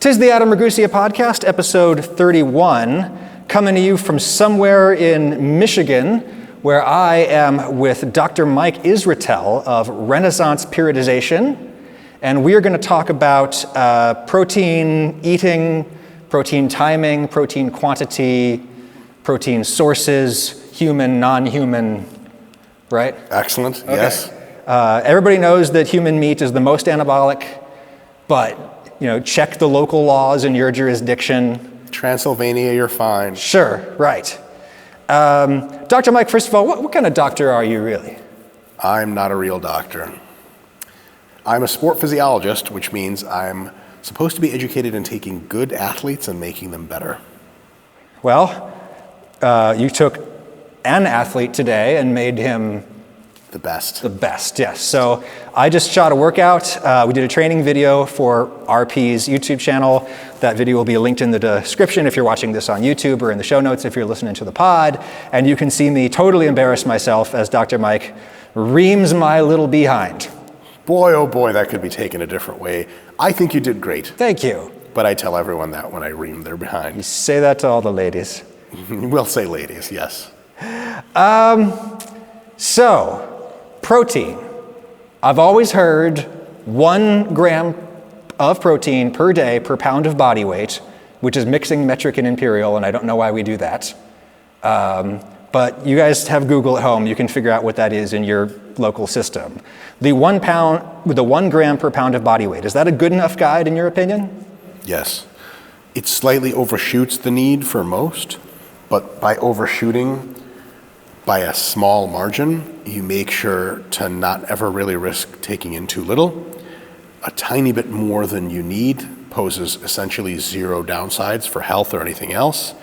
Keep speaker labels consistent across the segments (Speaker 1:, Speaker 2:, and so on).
Speaker 1: 'Tis the Adam Ragusea Podcast, episode 31, coming to you from somewhere in Michigan, where I am with Dr. Mike Israetel of Renaissance Periodization, and we are going to talk about protein eating, protein timing, protein quantity, protein sources, human, non-human, right?
Speaker 2: Excellent, okay. Yes.
Speaker 1: Everybody knows that human meat is the most anabolic, but check the local laws in your jurisdiction.
Speaker 2: Transylvania, you're fine.
Speaker 1: Sure, right. Dr. Mike, first of all, what kind of doctor are you really?
Speaker 2: I'm not a real doctor. I'm a sport physiologist, which means I'm supposed to be educated in taking good athletes and making them better.
Speaker 1: Well, you took an athlete today and made him
Speaker 2: the best.
Speaker 1: The best, yes. So I just shot a workout. We did a training video for RP's YouTube channel. That video will be linked in the description if you're watching this on YouTube, or in the show notes if you're listening to the pod. And you can see me totally embarrass myself as Dr. Mike reams my little behind.
Speaker 2: Boy, oh boy, that could be taken a different way. I think you did great.
Speaker 1: Thank you.
Speaker 2: But I tell everyone that when I ream their behind.
Speaker 1: You say that to all the ladies.
Speaker 2: We'll say ladies, yes.
Speaker 1: So, protein. I've always heard 1 gram of protein per day per pound of body weight, which is mixing metric and imperial, and I don't know why we do that. But you guys have Google at home. You can figure out what that is in your local system. The 1 gram per pound of body weight, is that a good enough guide in your opinion?
Speaker 2: Yes. It slightly overshoots the need for most, but by overshooting by a small margin, you make sure to not ever really risk taking in too little. A tiny bit more than you need poses essentially zero downsides for health or anything else.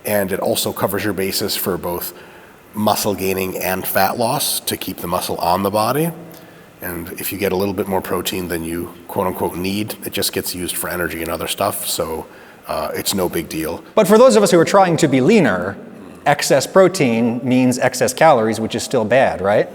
Speaker 2: And it also covers your bases for both muscle gaining and fat loss to keep the muscle on the body. And if you get a little bit more protein than you quote unquote need, it just gets used for energy and other stuff. So it's no big deal.
Speaker 1: But for those of us who are trying to be leaner, excess protein means excess calories, which is still bad, right?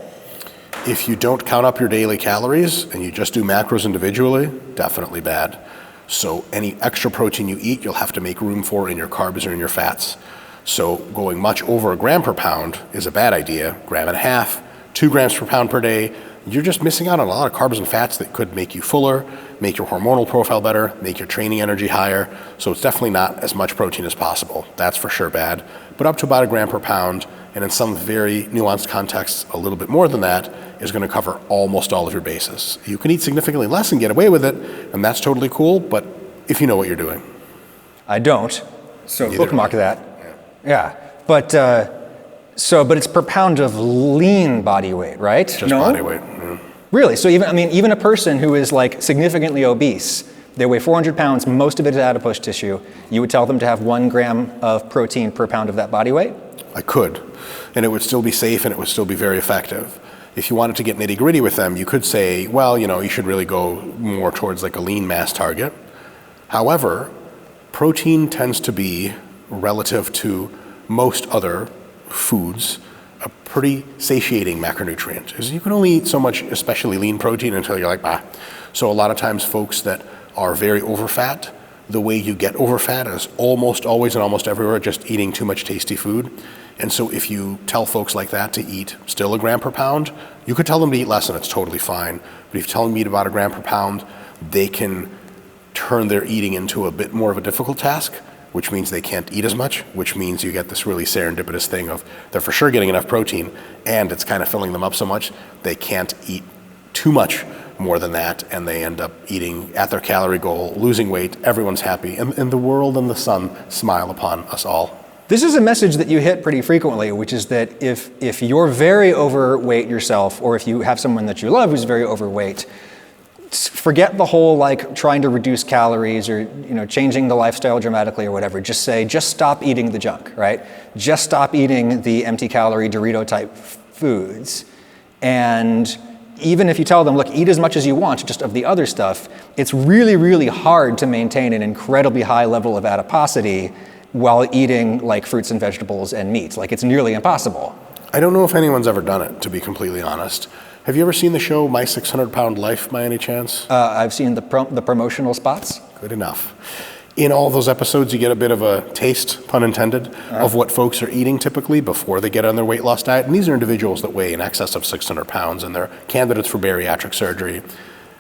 Speaker 2: If you don't count up your daily calories and you just do macros individually, definitely bad. So any extra protein you eat, you'll have to make room for in your carbs or in your fats. So going much over 1 gram per pound is a bad idea. 1.5 grams, 2 grams per pound per day. You're just missing out on a lot of carbs and fats that could make you fuller, make your hormonal profile better, make your training energy higher. So it's definitely not as much protein as possible. That's for sure bad. But up to about 1 gram per pound, and in some very nuanced contexts, a little bit more than that, is going to cover almost all of your bases. You can eat significantly less and get away with it, and that's totally cool, but if you know what you're doing.
Speaker 1: I don't, so bookmark that. Yeah. But it's per pound of lean body weight, right?
Speaker 2: Just body weight. Yeah.
Speaker 1: Really? So even a person who is like significantly obese, they weigh 400 pounds, most of it is adipose tissue, you would tell them to have 1 gram of protein per pound of that body weight?
Speaker 2: I could, and it would still be safe and it would still be very effective. If you wanted to get nitty gritty with them, you could say, well, you should really go more towards like a lean mass target. However, protein tends to be, relative to most other foods, a pretty satiating macronutrient. Because you can only eat so much, especially lean protein, until you're like, bah. So a lot of times folks that are very overfat, the way you get overfat is almost always and almost everywhere just eating too much tasty food. And so if you tell folks like that to eat still 1 gram per pound, you could tell them to eat less and it's totally fine. But if you tell them to eat about 1 gram per pound, they can turn their eating into a bit more of a difficult task, which means they can't eat as much, which means you get this really serendipitous thing of they're for sure getting enough protein and it's kind of filling them up so much they can't eat too much more than that, and they end up eating at their calorie goal, losing weight, everyone's happy, and the world and the sun smile upon us all.
Speaker 1: This is a message that you hit pretty frequently, which is that if you're very overweight yourself, or if you have someone that you love who's very overweight, forget the whole like trying to reduce calories or changing the lifestyle dramatically or whatever. Just say, just stop eating the junk, right? Just stop eating the empty calorie Dorito type foods. And even if you tell them, look, eat as much as you want, just of the other stuff, it's really, really hard to maintain an incredibly high level of adiposity while eating like fruits and vegetables and meat. Like it's nearly impossible.
Speaker 2: I don't know if anyone's ever done it, to be completely honest. Have you ever seen the show My 600 Pound Life by any chance?
Speaker 1: I've seen the promotional spots.
Speaker 2: Good enough. In all those episodes, you get a bit of a taste, pun intended, of what folks are eating typically before they get on their weight loss diet. And these are individuals that weigh in excess of 600 pounds, and they're candidates for bariatric surgery.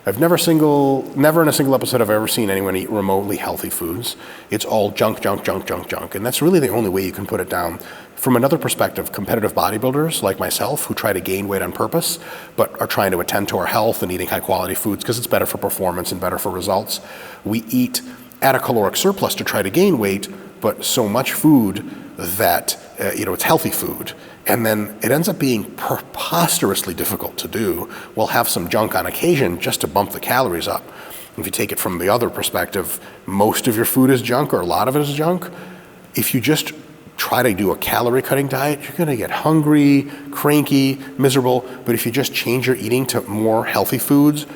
Speaker 2: I've never in a single episode I've ever seen anyone eat remotely healthy foods. It's all junk, junk, junk, junk, junk. And that's really the only way you can put it down. From another perspective, competitive bodybuilders like myself who try to gain weight on purpose, but are trying to attend to our health and eating high quality foods because it's better for performance and better for results. We eat at a caloric surplus to try to gain weight, but so much food that it's healthy food. And then it ends up being preposterously difficult to do. We'll have some junk on occasion just to bump the calories up. If you take it from the other perspective, most of your food is junk or a lot of it is junk. If you just try to do a calorie cutting diet, you're gonna get hungry, cranky, miserable. But if you just change your eating to more healthy foods,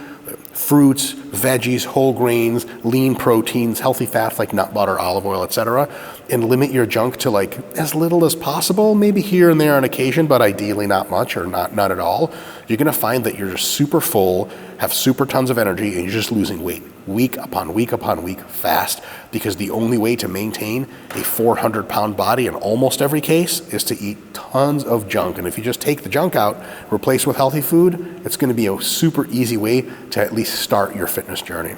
Speaker 2: fruits, veggies, whole grains, lean proteins, healthy fats like nut butter, olive oil, etc., and limit your junk to like as little as possible, maybe here and there on occasion, but ideally not much or not at all, you're gonna find that you're just super full, have super tons of energy, and you're just losing weight week upon week upon week fast, because the only way to maintain a 400-pound body in almost every case is to eat tons of junk. And if you just take the junk out, replace with healthy food, it's gonna be a super easy way to at least start your fitness journey.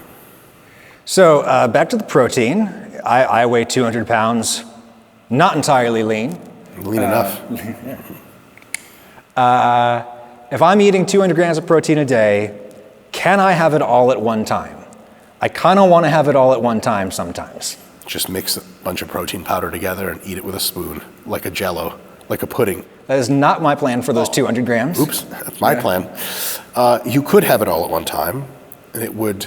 Speaker 1: So back to the protein. I weigh 200 pounds, not entirely lean.
Speaker 2: Lean enough.
Speaker 1: If I'm eating 200 grams of protein a day, can I have it all at one time? I kind of want to have it all at one time sometimes.
Speaker 2: Just mix a bunch of protein powder together and eat it with a spoon, like a Jell-O, like a pudding.
Speaker 1: That is not my plan for those 200 grams.
Speaker 2: Oops, that's my plan. You could have it all at one time, and it would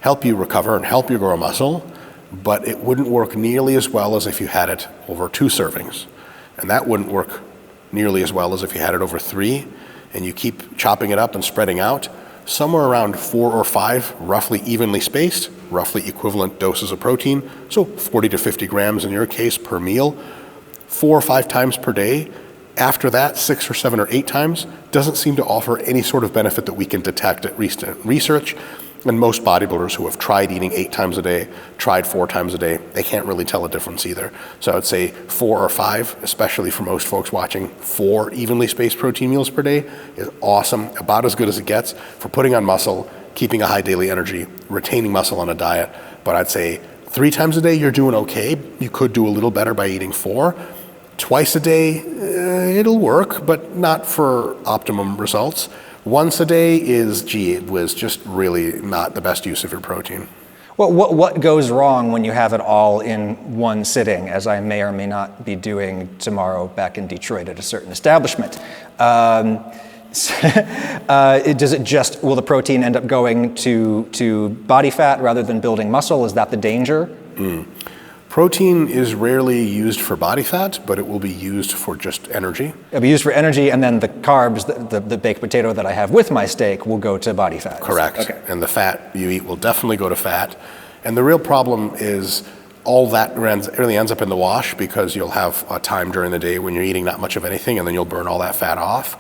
Speaker 2: help you recover and help you grow muscle, but it wouldn't work nearly as well as if you had it over 2 servings. And that wouldn't work nearly as well as if you had it over 3, and you keep chopping it up and spreading out. Somewhere around 4 or 5 roughly evenly spaced, roughly equivalent doses of protein, so 40 to 50 grams in your case per meal, 4 or 5 times per day. After that, 6 or 7 or 8 times doesn't seem to offer any sort of benefit that we can detect at recent research. And most bodybuilders who have tried eating 8 times a day, tried 4 times a day, they can't really tell a difference either. So I would say 4 or 5, especially for most folks watching, 4 evenly spaced protein meals per day is awesome, about as good as it gets for putting on muscle, keeping a high daily energy, retaining muscle on a diet. But I'd say 3 times a day, you're doing okay. You could do a little better by eating 4. Twice a day, it'll work, but not for optimum results. Once a day is, just really not the best use of your protein.
Speaker 1: Well, what goes wrong when you have it all in one sitting, as I may or may not be doing tomorrow back in Detroit at a certain establishment? Will the protein end up going to body fat rather than building muscle? Is that the danger?
Speaker 2: Protein is rarely used for body fat, but it will be used for just energy.
Speaker 1: It'll be used for energy, and then the carbs, the baked potato that I have with my steak, will go to body fat.
Speaker 2: Correct.
Speaker 1: Okay.
Speaker 2: And the fat you eat will definitely go to fat. And the real problem is all that really ends up in the wash, because you'll have a time during the day when you're eating not much of anything, and then you'll burn all that fat off.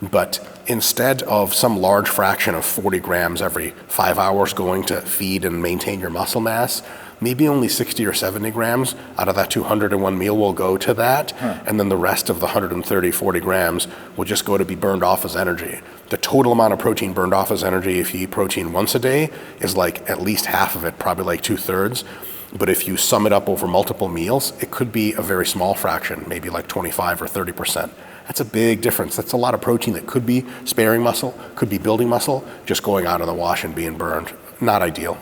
Speaker 2: But instead of some large fraction of 40 grams every 5 hours going to feed and maintain your muscle mass, maybe only 60 or 70 grams out of that 200 in one meal will go to that, and then the rest of the 130, 40 grams will just go to be burned off as energy. The total amount of protein burned off as energy if you eat protein once a day is like at least half of it, probably like 2/3. But if you sum it up over multiple meals, it could be a very small fraction, maybe like 25 or 30%. That's a big difference. That's a lot of protein that could be sparing muscle, could be building muscle, just going out of the wash and being burned. Not ideal.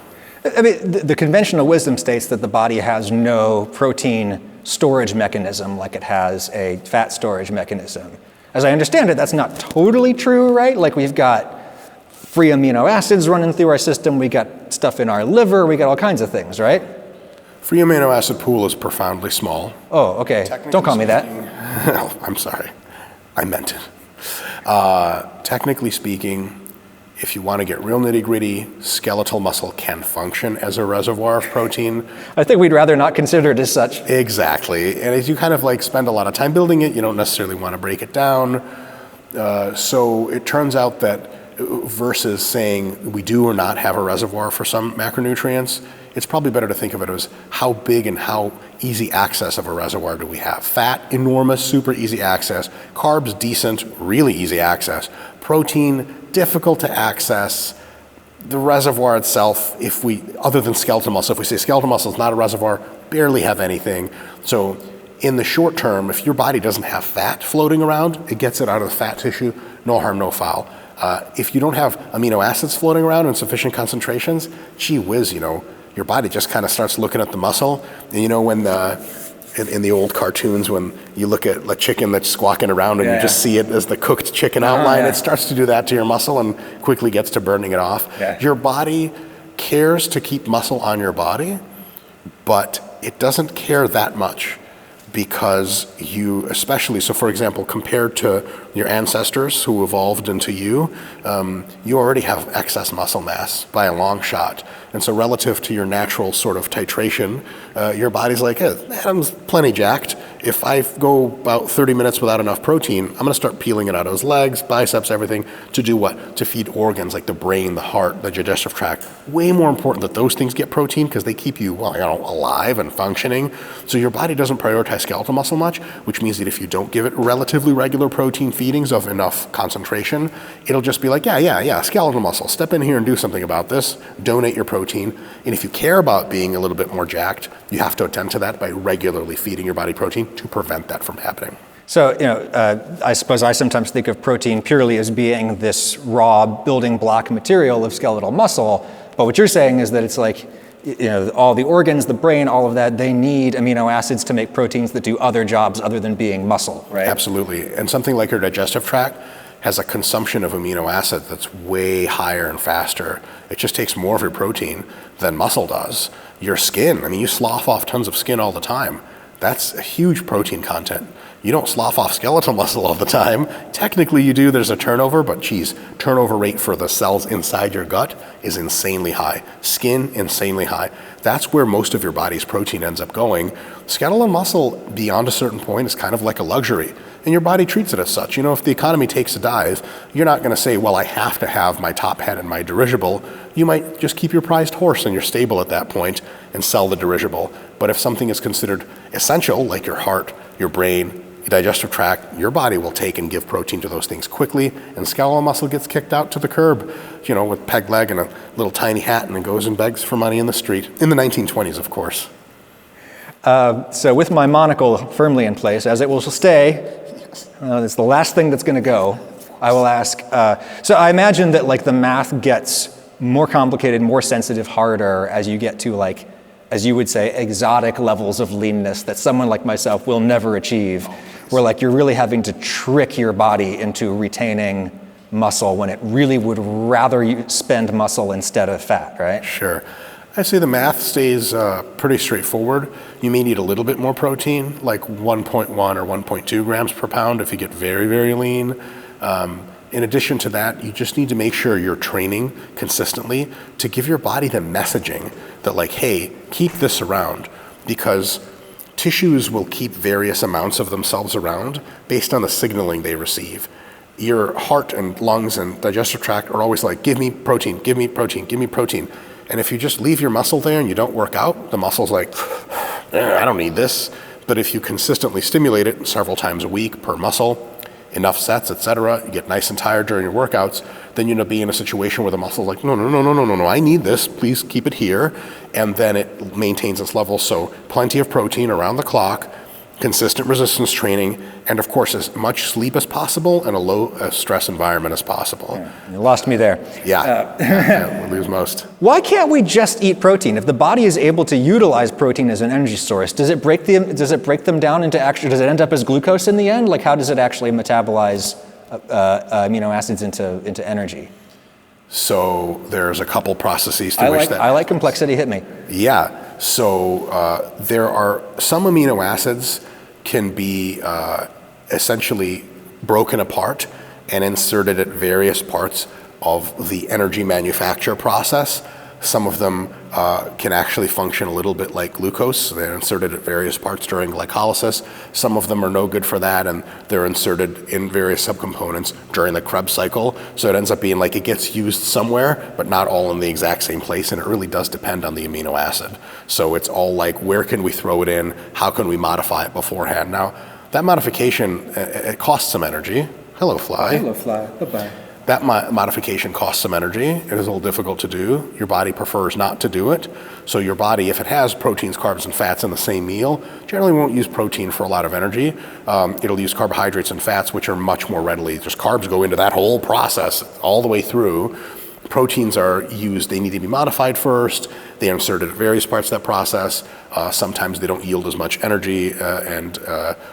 Speaker 1: I mean, the conventional wisdom states that the body has no protein storage mechanism like it has a fat storage mechanism. As I understand it, that's not totally true, right? Like, we've got free amino acids running through our system, we got stuff in our liver, we got all kinds of things, right?
Speaker 2: Free amino acid pool is profoundly small.
Speaker 1: Oh, okay. Don't call me that.
Speaker 2: Oh, I'm sorry. I meant it. Technically speaking, if you want to get real nitty-gritty, skeletal muscle can function as a reservoir of protein.
Speaker 1: I think we'd rather not consider it as such.
Speaker 2: Exactly. And as you kind of like spend a lot of time building it, you don't necessarily want to break it down. So it turns out that versus saying we do or not have a reservoir for some macronutrients, it's probably better to think of it as how big and how easy access of a reservoir do we have. Fat, enormous, super easy access. Carbs, decent, really easy access. Protein, difficult to access. The reservoir itself, other than skeletal muscle, if we say skeletal muscle is not a reservoir, barely have anything. So in the short term, if your body doesn't have fat floating around, it gets it out of the fat tissue, no harm, no foul. If you don't have amino acids floating around in sufficient concentrations, gee whiz, your body just kind of starts looking at the muscle. And when in the old cartoons, when you look at a chicken that's squawking around and you just see it as the cooked chicken outline, it starts to do that to your muscle and quickly gets to burning it off. Yeah. Your body cares to keep muscle on your body, but it doesn't care that much because so for example, compared to your ancestors who evolved into you already have excess muscle mass by a long shot. And so relative to your natural sort of titration, your body's like, hey, Adam's plenty jacked. If I go about 30 minutes without enough protein, I'm gonna start peeling it out of his legs, biceps, everything, to do what? To feed organs like the brain, the heart, the digestive tract. Way more important that those things get protein because they keep you alive and functioning. So your body doesn't prioritize skeletal muscle much, which means that if you don't give it relatively regular protein feedings of enough concentration, it'll just be like, yeah, skeletal muscle, step in here and do something about this, donate your protein. And if you care about being a little bit more jacked, you have to attend to that by regularly feeding your body protein to prevent that from happening.
Speaker 1: So, I suppose I sometimes think of protein purely as being this raw building block material of skeletal muscle, but what you're saying is that it's like, all the organs, the brain, all of that, they need amino acids to make proteins that do other jobs other than being muscle, right?
Speaker 2: Absolutely. And something like your digestive tract has a consumption of amino acid that's way higher and faster. It just takes more of your protein than muscle does. Your skin, you slough off tons of skin all the time. That's a huge protein content. You don't slough off skeletal muscle all the time. Technically you do, there's a turnover, but turnover rate for the cells inside your gut is insanely high. Skin, insanely high. That's where most of your body's protein ends up going. Skeletal muscle, beyond a certain point, is kind of like a luxury. And your body treats it as such. If the economy takes a dive, you're not going to say, well, I have to have my top hat and my dirigible. You might just keep your prized horse in your stable at that point and sell the dirigible. But if something is considered essential, like your heart, your brain, your digestive tract, your body will take and give protein to those things quickly, and skeletal muscle gets kicked out to the curb, with peg leg and a little tiny hat, and then goes and begs for money in the street. In the 1920s, of course.
Speaker 1: So with my monocle firmly in place, as it will stay, it's the last thing that's going to go, I will ask, so I imagine that the math gets more complicated, more sensitive, harder as you get to as you would say, exotic levels of leanness that someone like myself will never achieve, where you're really having to trick your body into retaining muscle when it really would rather you spend muscle instead of fat, right?
Speaker 2: Sure. I'd say the math stays pretty straightforward. You may need a little bit more protein, like 1.1 or 1.2 grams per pound if you get very, very lean. In addition to that, you just need to make sure you're training consistently to give your body the messaging that hey, keep this around, because tissues will keep various amounts of themselves around based on the signaling they receive. Your heart and lungs and digestive tract are always like, give me protein, give me protein, give me protein. And if you just leave your muscle there and you don't work out, the muscle's like, I don't need this. But if you consistently stimulate it several times a week per muscle, enough sets, etc., you get nice and tired during your workouts, then you end up being in a situation where the muscle's like, no, I need this, please keep it here. And then it maintains its level. So plenty of protein around the clock, consistent resistance training, and of course as much sleep as possible and a low stress environment as possible.
Speaker 1: Yeah, you lost me there.
Speaker 2: Yeah, we lose most.
Speaker 1: Why can't we just eat protein? If the body is able to utilize protein as an energy source, does it break them down into does it end up as glucose in the end? How does it actually metabolize amino acids into energy?
Speaker 2: So there's a couple processes through which that...
Speaker 1: I like complexity, hit me.
Speaker 2: Yeah, so there are some amino acids can be essentially broken apart and inserted at various parts of the energy manufacture process. Some of them can actually function a little bit like glucose. They're inserted at various parts during glycolysis. Some of them are no good for that, and they're inserted in various subcomponents during the Krebs cycle. So it ends up being like it gets used somewhere, but not all in the exact same place, and it really does depend on the amino acid. So it's all like, where can we throw it in? How can we modify it beforehand? Now, that modification, it costs some energy. Hello, fly.
Speaker 1: Hello, fly. Bye-bye.
Speaker 2: That modification costs some energy. It is a little difficult to do. Your body prefers not to do it. So your body, if it has proteins, carbs, and fats in the same meal, generally won't use protein for a lot of energy. It'll use carbohydrates and fats, which are much more readily. Just carbs go into that whole process all the way through. Proteins are used, they need to be modified first. They are inserted at various parts of that process. Sometimes they don't yield as much energy and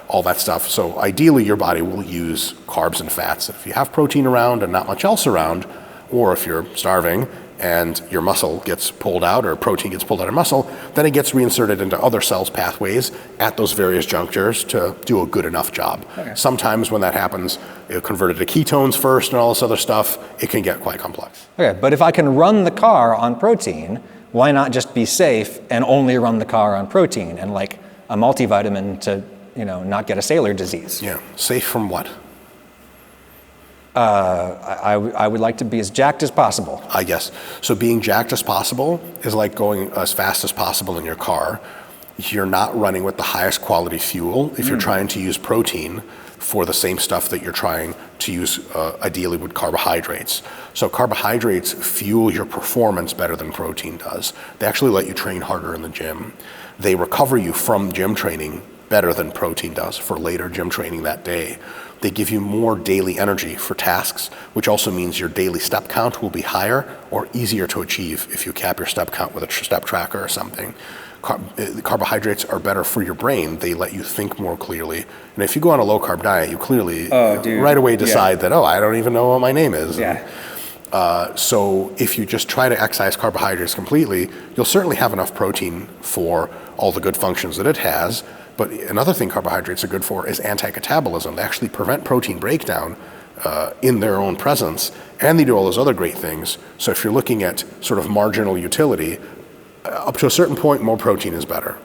Speaker 2: all that stuff. So ideally, your body will use carbs and fats. If you have protein around and not much else around, or if you're starving and your muscle gets pulled out or protein gets pulled out of muscle, then it gets reinserted into other cells' pathways at those various junctures to do a good enough job. Okay. Sometimes when that happens, it'll convert it to ketones first and all this other stuff. It can get quite complex.
Speaker 1: Okay, but if I can run the car on protein, why not just be safe and only run the car on protein and like a multivitamin to, not get a sailor disease?
Speaker 2: Yeah, safe from what?
Speaker 1: I would like to be as jacked as possible.
Speaker 2: I guess. So being jacked as possible is like going as fast as possible in your car. You're not running with the highest quality fuel if you're trying to use protein for the same stuff that you're trying to use ideally with carbohydrates. So carbohydrates fuel your performance better than protein does. They actually let you train harder in the gym. They recover you from gym training better than protein does for later gym training that day. They give you more daily energy for tasks, which also means your daily step count will be higher or easier to achieve if you cap your step count with a step tracker or something. Carbohydrates are better for your brain. They let you think more clearly. And if you go on a low-carb diet, you clearly right away decide that, I don't even know what my name is.
Speaker 1: Yeah.
Speaker 2: So if you just try to excise carbohydrates completely, you'll certainly have enough protein for all the good functions that it has. But another thing carbohydrates are good for is anti-catabolism. They actually prevent protein breakdown in their own presence, and they do all those other great things. So if you're looking at sort of marginal utility, up to a certain point, more protein is better.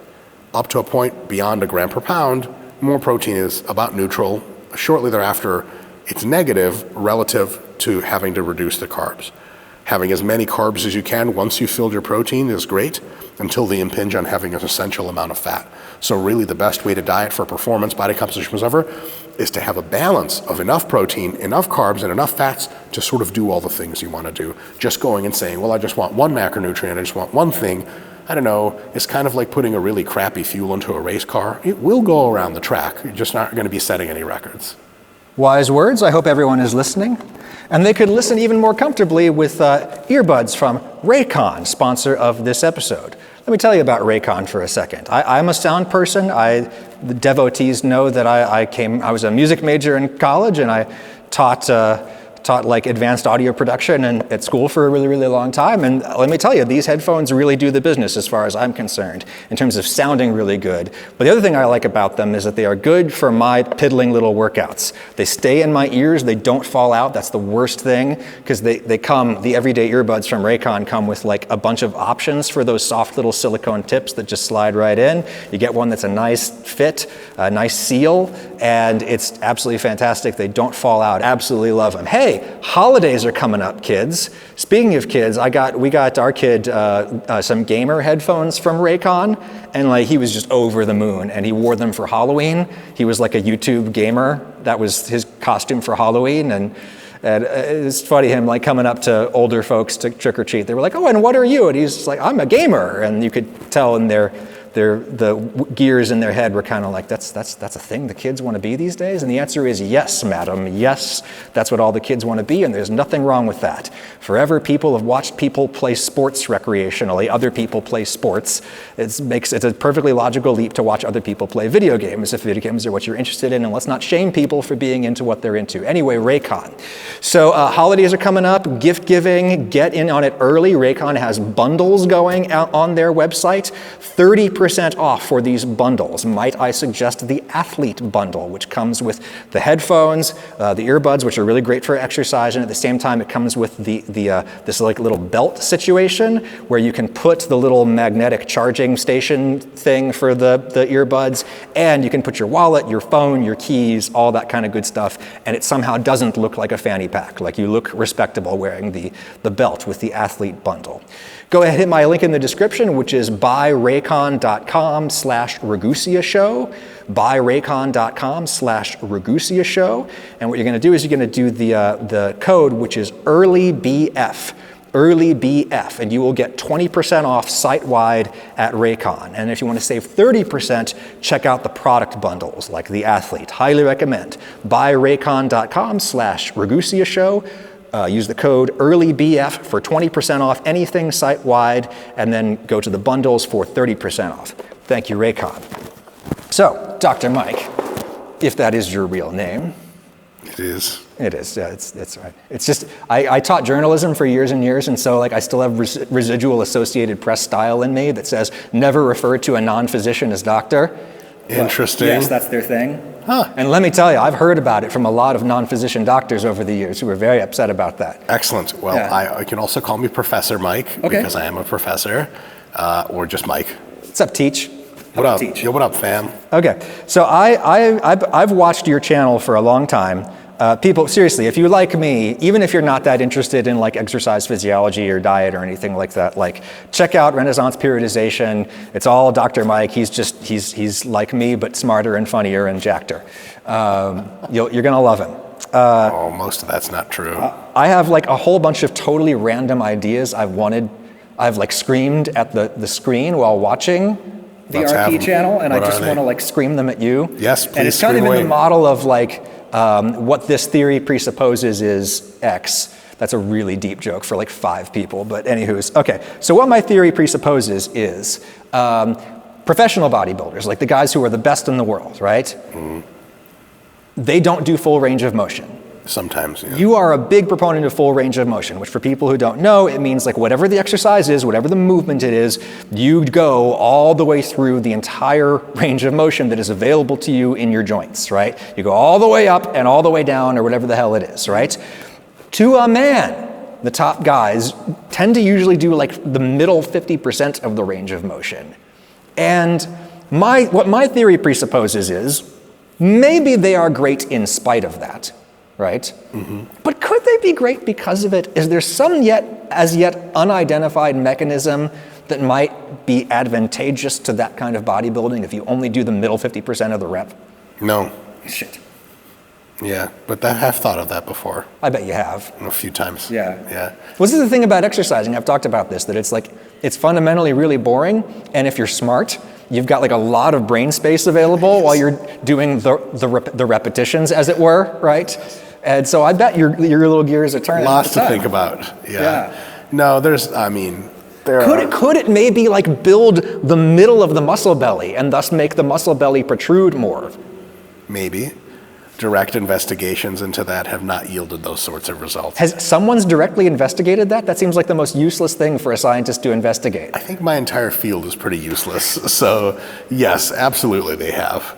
Speaker 2: Up to a point beyond a gram per pound, more protein is about neutral. Shortly thereafter, it's negative relative to having to reduce the carbs. Having as many carbs as you can once you've filled your protein is great until they impinge on having an essential amount of fat. So really the best way to diet for performance, body composition, whatever, is to have a balance of enough protein, enough carbs, and enough fats to sort of do all the things you want to do. Just going and saying, well, I just want one macronutrient, I just want one thing, I don't know, it's kind of like putting a really crappy fuel into a race car. It will go around the track. You're just not going to be setting any records.
Speaker 1: Wise words. I hope everyone is listening. And they could listen even more comfortably with earbuds from Raycon, sponsor of this episode. Let me tell you about Raycon for a second. I'm a sound person. The devotees know that I was a music major in college, and I taught like advanced audio production at school for a really, really long time. And let me tell you, these headphones really do the business as far as I'm concerned in terms of sounding really good. But the other thing I like about them is that they are good for my piddling little workouts. They stay in my ears, they don't fall out. That's the worst thing, because the everyday earbuds from Raycon come with like a bunch of options for those soft little silicone tips that just slide right in. You get one that's a nice fit, a nice seal, and it's absolutely fantastic. They don't fall out. Absolutely love them. Hey, holidays are coming up, kids. Speaking of kids, we got our kid some gamer headphones from Raycon, and like he was just over the moon, and he wore them for Halloween. He was like a YouTube gamer. That was his costume for Halloween, and it's funny him like coming up to older folks to trick or treat. They were like, "Oh, and what are you?" And he's like, "I'm a gamer," and you could tell in the gears in their head were kind of like, that's a thing the kids want to be these days? And the answer is yes, madam, yes, that's what all the kids want to be, and there's nothing wrong with that. Forever people have watched people play sports recreationally, other people play sports. It's a perfectly logical leap to watch other people play video games if video games are what you're interested in, and let's not shame people for being into what they're into. Anyway, Raycon. So holidays are coming up, gift giving, get in on it early. Raycon has bundles going out on their website, 30% 30% off for these bundles. Might I suggest the Athlete Bundle, which comes with the headphones, the earbuds, which are really great for exercise, and at the same time it comes with this like little belt situation where you can put the little magnetic charging station thing for the earbuds, and you can put your wallet, your phone, your keys, all that kind of good stuff, and it somehow doesn't look like a fanny pack. Like you look respectable wearing the belt with the Athlete Bundle. Go ahead and hit my link in the description, which is buyraycon.com/Ragusia Show, buyraycon.com/Ragusia Show. And what you're going to do is you're going to do the code, which is EARLYBF, EARLYBF, and you will get 20% off site-wide at Raycon. And if you want to save 30%, check out the product bundles like the Athlete. Highly recommend. buyraycon.com/Ragusia Show. Use the code EARLYBF for 20% off anything site-wide, and then go to the bundles for 30% off. Thank you, Raycon. So, Dr. Mike, if that is your real name.
Speaker 2: It is.
Speaker 1: It is, yeah, it's right. It's just, I taught journalism for years and years, and so like I still have residual Associated Press style in me that says, never refer to a non-physician as doctor.
Speaker 2: Interesting.
Speaker 1: Yes, that's their thing.
Speaker 2: Huh.
Speaker 1: And let me tell you, I've heard about it from a lot of non-physician doctors over the years who were very upset about that.
Speaker 2: Excellent. Well, yeah. I can also call me Professor Mike, because I am a professor, or just Mike.
Speaker 1: What's up, Teach?
Speaker 2: What up? Teach? Yo, what up, fam?
Speaker 1: Okay, so I've watched your channel for a long time. People, seriously, if you like me, even if you're not that interested in like exercise physiology or diet or anything like that, like check out Renaissance Periodization. It's all Dr. Mike. He's like me, but smarter and funnier and jackeder. You're gonna love him.
Speaker 2: Most of that's not true.
Speaker 1: I have like a whole bunch of totally random ideas I've like screamed at the screen while watching the RP channel, and I just want to like scream them at you.
Speaker 2: Yes, please.
Speaker 1: And it's kind of in the model of like, what this theory presupposes is X. That's a really deep joke for like 5 people, but anywho's. Okay, so what my theory presupposes is professional bodybuilders, like the guys who are the best in the world, right? Mm-hmm. They don't do full range of motion.
Speaker 2: Sometimes, yeah.
Speaker 1: You are a big proponent of full range of motion, which for people who don't know, it means like whatever the exercise is, whatever the movement it is, you go all the way through the entire range of motion that is available to you in your joints, right? You go all the way up and all the way down, or whatever the hell it is, right? To a man, the top guys tend to usually do like the middle 50% of the range of motion. And what my theory presupposes is maybe they are great in spite of that. Right? Mm-hmm. But could they be great because of it? Is there some as yet unidentified mechanism that might be advantageous to that kind of bodybuilding if you only do the middle 50% of the rep?
Speaker 2: No.
Speaker 1: Shit.
Speaker 2: Yeah, but I have thought of that before.
Speaker 1: I bet you have.
Speaker 2: A few times.
Speaker 1: Yeah.
Speaker 2: Yeah.
Speaker 1: Well, this is the thing about exercising. I've talked about this, that it's like, it's fundamentally really boring, and if you're smart, you've got like a lot of brain space available while you're doing the repetitions, as it were, right? And so I bet your little gears are turning.
Speaker 2: Lots to think about. Yeah. No,
Speaker 1: Could it maybe like build the middle of the muscle belly and thus make the muscle belly protrude more?
Speaker 2: Maybe. Direct investigations into that have not yielded those sorts of results.
Speaker 1: Has someone's directly investigated that? That seems like the most useless thing for a scientist to investigate.
Speaker 2: I think my entire field is pretty useless. So yes, absolutely they have.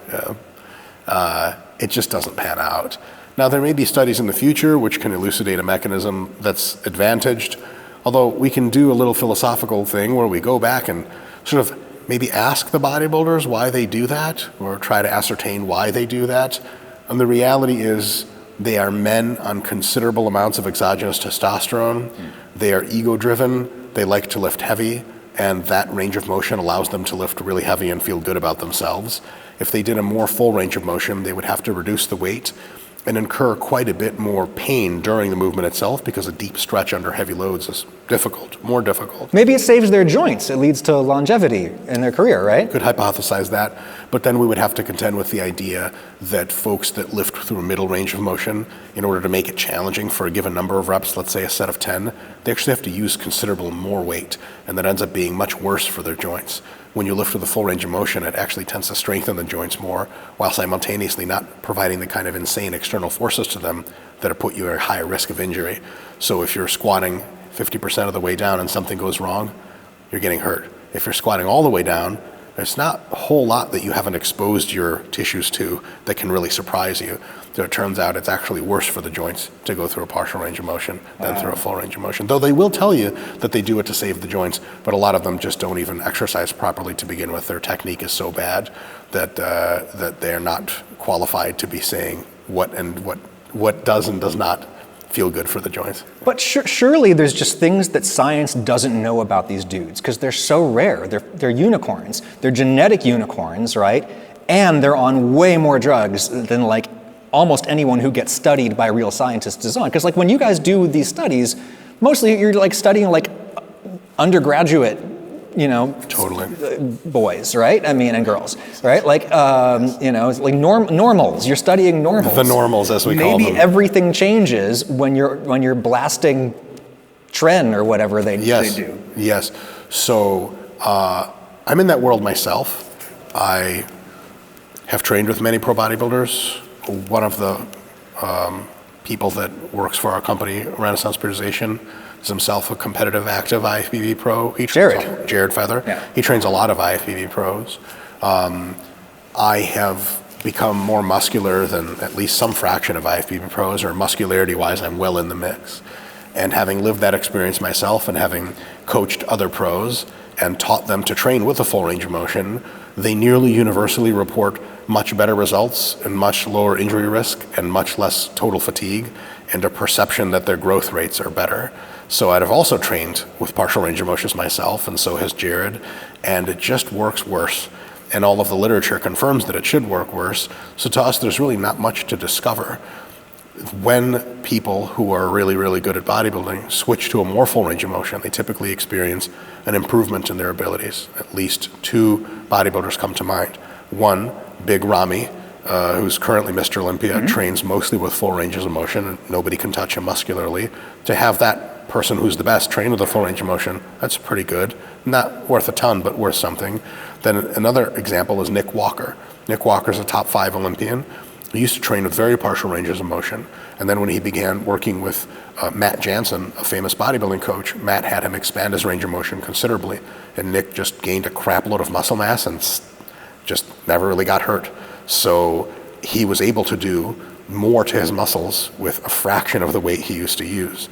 Speaker 2: It just doesn't pan out. Now there may be studies in the future which can elucidate a mechanism that's advantaged, although we can do a little philosophical thing where we go back and sort of maybe ask the bodybuilders why they do that, or try to ascertain why they do that. And the reality is they are men on considerable amounts of exogenous testosterone. They are ego-driven. They like to lift heavy, and that range of motion allows them to lift really heavy and feel good about themselves. If they did a more full range of motion, they would have to reduce the weight and incur quite a bit more pain during the movement itself, because a deep stretch under heavy loads is more difficult.
Speaker 1: Maybe it saves their joints. It leads to longevity in their career, right?
Speaker 2: Could hypothesize that, but then we would have to contend with the idea that folks that lift through a middle range of motion, in order to make it challenging for a given number of reps, let's say a set of 10, they actually have to use considerable more weight, and that ends up being much worse for their joints. When you lift with the full range of motion, it actually tends to strengthen the joints more, while simultaneously not providing the kind of insane external forces to them that put you at a higher risk of injury. So if you're squatting 50% of the way down and something goes wrong, you're getting hurt. If you're squatting all the way down There's not a whole lot that you haven't exposed your tissues to that can really surprise you. So it turns out it's actually worse for the joints to go through a partial range of motion than through a full range of motion. Though they will tell you that they do it to save the joints, but a lot of them just don't even exercise properly to begin with. Their technique is so bad that that they're not qualified to be saying what does and does not feel good for the joints.
Speaker 1: But surely there's just things that science doesn't know about these dudes because they're so rare. They're unicorns. They're genetic unicorns, right? And they're on way more drugs than like almost anyone who gets studied by real scientists is on. Because like when you guys do these studies, mostly you're like studying like undergraduate, you know,
Speaker 2: Totally.
Speaker 1: Boys, right? I mean, and girls, right? Like, you know, it's like normals. You're studying normals.
Speaker 2: The normals, as we call them.
Speaker 1: Maybe everything changes when you're blasting tren or whatever they do.
Speaker 2: Yes. So I'm in that world myself. I have trained with many pro bodybuilders. One of the people that works for our company, Renaissance Periodization, is himself a competitive active IFBB pro. Jared Feather.
Speaker 1: Yeah.
Speaker 2: He trains a lot of IFBB pros. I have become more muscular than at least some fraction of IFBB pros, or muscularity-wise, I'm well in the mix. And having lived that experience myself and having coached other pros and taught them to train with a full range of motion, they nearly universally report much better results and much lower injury risk and much less total fatigue and a perception that their growth rates are better. So I've also trained with partial range of motions myself, and so has Jared, and it just works worse. And all of the literature confirms that it should work worse. So to us, there's really not much to discover. When people who are really, really good at bodybuilding switch to a more full range of motion, they typically experience an improvement in their abilities. At least two bodybuilders come to mind. One, Big Ramy, who's currently Mr. Olympia, trains mostly with full ranges of motion, and nobody can touch him muscularly. To have that person who's the best train with a full range of motion, that's pretty good. Not worth a ton, but worth something. Then another example is Nick Walker. Nick Walker's a top 5 Olympian. He used to train with very partial ranges of motion. And then when he began working with Matt Jansen, a famous bodybuilding coach, Matt had him expand his range of motion considerably. And Nick just gained a crap load of muscle mass and just never really got hurt. So he was able to do more to his muscles with a fraction of the weight he used to use.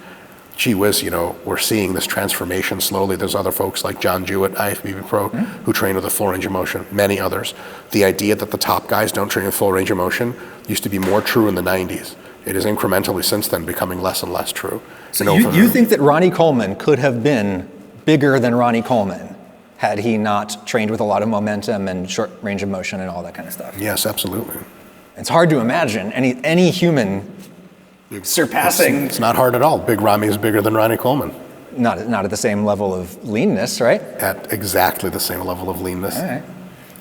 Speaker 2: Gee whiz, you know, we're seeing this transformation slowly. There's other folks like John Jewett, IFBB Pro, who train with a full range of motion, many others. The idea that the top guys don't train with full range of motion used to be more true in the 90s. It is incrementally since then becoming less and less true.
Speaker 1: So you think that Ronnie Coleman could have been bigger than Ronnie Coleman had he not trained with a lot of momentum and short range of motion and all that kind of stuff?
Speaker 2: Yes, absolutely.
Speaker 1: It's hard to imagine any human surpassing.
Speaker 2: It's not hard at all. Big Ramy is bigger than Ronnie Coleman.
Speaker 1: Not at the same level of leanness, right?
Speaker 2: At exactly the same level of leanness.
Speaker 1: All right.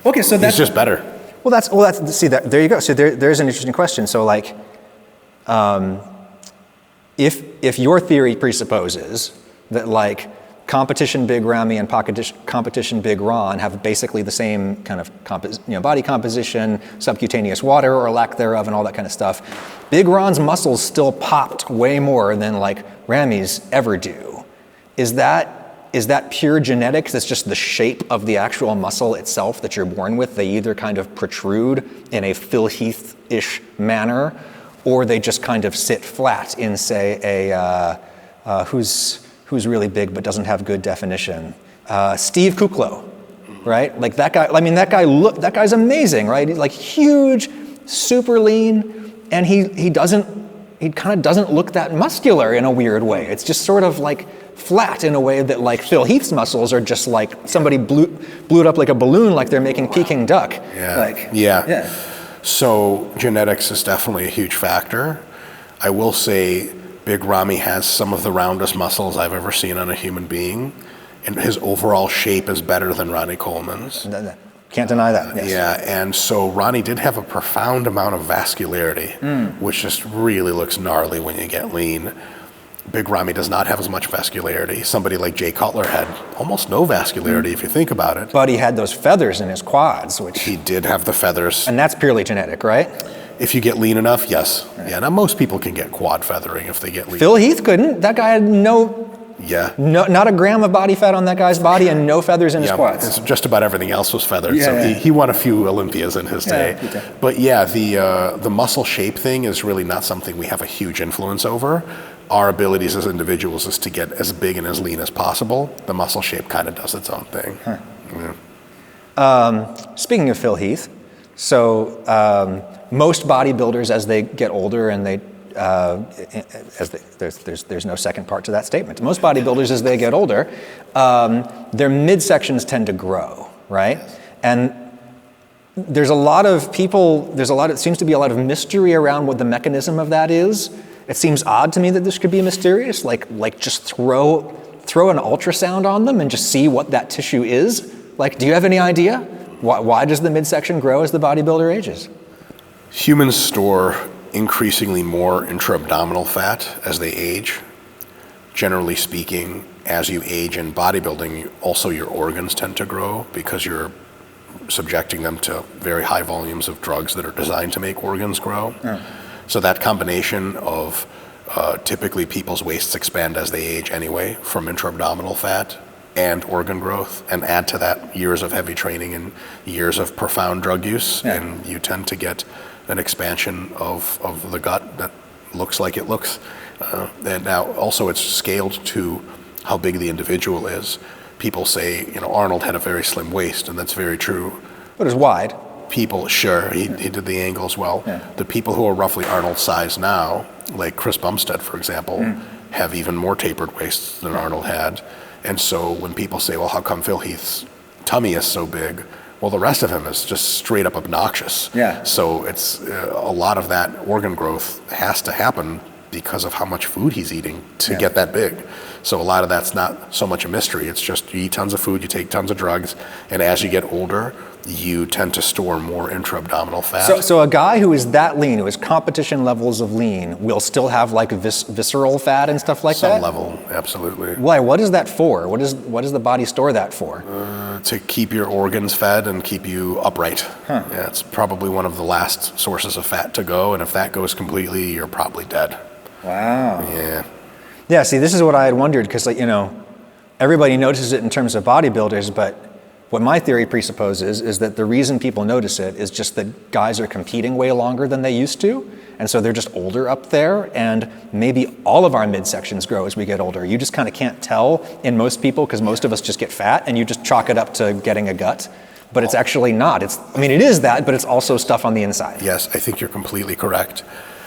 Speaker 1: Okay, so that's
Speaker 2: He's just better.
Speaker 1: There you go. So there's an interesting question. So like, if your theory presupposes that like competition Big Ramy and competition Big Ron have basically the same kind of body composition, subcutaneous water or lack thereof, and all that kind of stuff, Big Ron's muscles still popped way more than like Ramy's ever do. Is that pure genetics? That's just the shape of the actual muscle itself that you're born with. They either kind of protrude in a Phil Heath-ish manner, or they just kind of sit flat in, say, who's really big but doesn't have good definition. Steve Kuklo, right? Like that guy. I mean, that guy's amazing, right? He's like huge, super lean, and he kind of doesn't look that muscular in a weird way. It's just sort of like flat in a way that like Phil Heath's muscles are just like somebody blew it up like a balloon, like they're making Peking duck.
Speaker 2: Yeah. So genetics is definitely a huge factor. I will say Big Ramy has some of the roundest muscles I've ever seen on a human being, and his overall shape is better than Ronnie Coleman's.
Speaker 1: Can't deny that. Yes.
Speaker 2: Yeah, and so Ronnie did have a profound amount of vascularity, which just really looks gnarly when you get lean. Big Ramy does not have as much vascularity. Somebody like Jay Cutler had almost no vascularity if you think about it.
Speaker 1: But he had those feathers in his quads, which...
Speaker 2: He did have the feathers.
Speaker 1: And that's purely genetic, right?
Speaker 2: If you get lean enough, yes. Right. Yeah, now most people can get quad feathering if they get lean.
Speaker 1: Phil Heath couldn't. That guy had no
Speaker 2: Yeah.
Speaker 1: No, not a gram of body fat on that guy's body and no feathers in his quads.
Speaker 2: It's just about everything else was feathered.
Speaker 1: Yeah,
Speaker 2: so
Speaker 1: yeah.
Speaker 2: he won a few Olympias in his day.
Speaker 1: Okay.
Speaker 2: But yeah, the muscle shape thing is really not something we have a huge influence over. Our abilities as individuals is to get as big and as lean as possible. The muscle shape kind of does its own thing.
Speaker 1: Huh.
Speaker 2: Yeah.
Speaker 1: Speaking of Phil Heath, so most bodybuilders as they get older and there's no second part to that statement. Most bodybuilders as they get older, their midsections tend to grow, right? And there's a lot of people, it seems to be a lot of mystery around what the mechanism of that is. It seems odd to me that this could be mysterious, like just throw an ultrasound on them and just see what that tissue is. Like, do you have any idea? Why does the midsection grow as the bodybuilder ages?
Speaker 2: Humans store increasingly more intra-abdominal fat as they age. Generally speaking, as you age in bodybuilding, also your organs tend to grow because you're subjecting them to very high volumes of drugs that are designed to make organs grow. Yeah. So that combination of typically people's waists expand as they age anyway from intra-abdominal fat and organ growth, and add to that years of heavy training and years of profound drug use, yeah. And you tend to get an expansion of the gut that looks like it looks. And now also it's scaled to how big the individual is. People say, Arnold had a very slim waist, and that's very true.
Speaker 1: But it's wide.
Speaker 2: People, sure, he did the angles well. Yeah. The people who are roughly Arnold's size now, like Chris Bumstead, for example, have even more tapered waists than Arnold had. And so when people say, well, how come Phil Heath's tummy is so big? Well, the rest of him is just straight up obnoxious.
Speaker 1: Yeah.
Speaker 2: So it's a lot of that organ growth has to happen because of how much food he's eating to get that big. So a lot of that's not so much a mystery. It's just you eat tons of food, you take tons of drugs, and as you get older, you tend to store more intra-abdominal fat.
Speaker 1: So a guy who is that lean, who has competition levels of lean, will still have like visceral fat and stuff like that?
Speaker 2: Some level, absolutely.
Speaker 1: Why? What is that for? What does the body store that for?
Speaker 2: To keep your organs fed and keep you upright.
Speaker 1: Huh.
Speaker 2: Yeah, it's probably one of the last sources of fat to go, and if that goes completely, you're probably dead.
Speaker 1: Wow.
Speaker 2: Yeah.
Speaker 1: Yeah, see, this is what I had wondered, because everybody notices it in terms of bodybuilders, but what my theory presupposes is that the reason people notice it is just that guys are competing way longer than they used to, and so they're just older up there, and maybe all of our midsections grow as we get older. You just kind of can't tell in most people, because most of us just get fat, and you just chalk it up to getting a gut, but it's actually not. It is that, but it's also stuff on the inside.
Speaker 2: Yes, I think you're completely correct.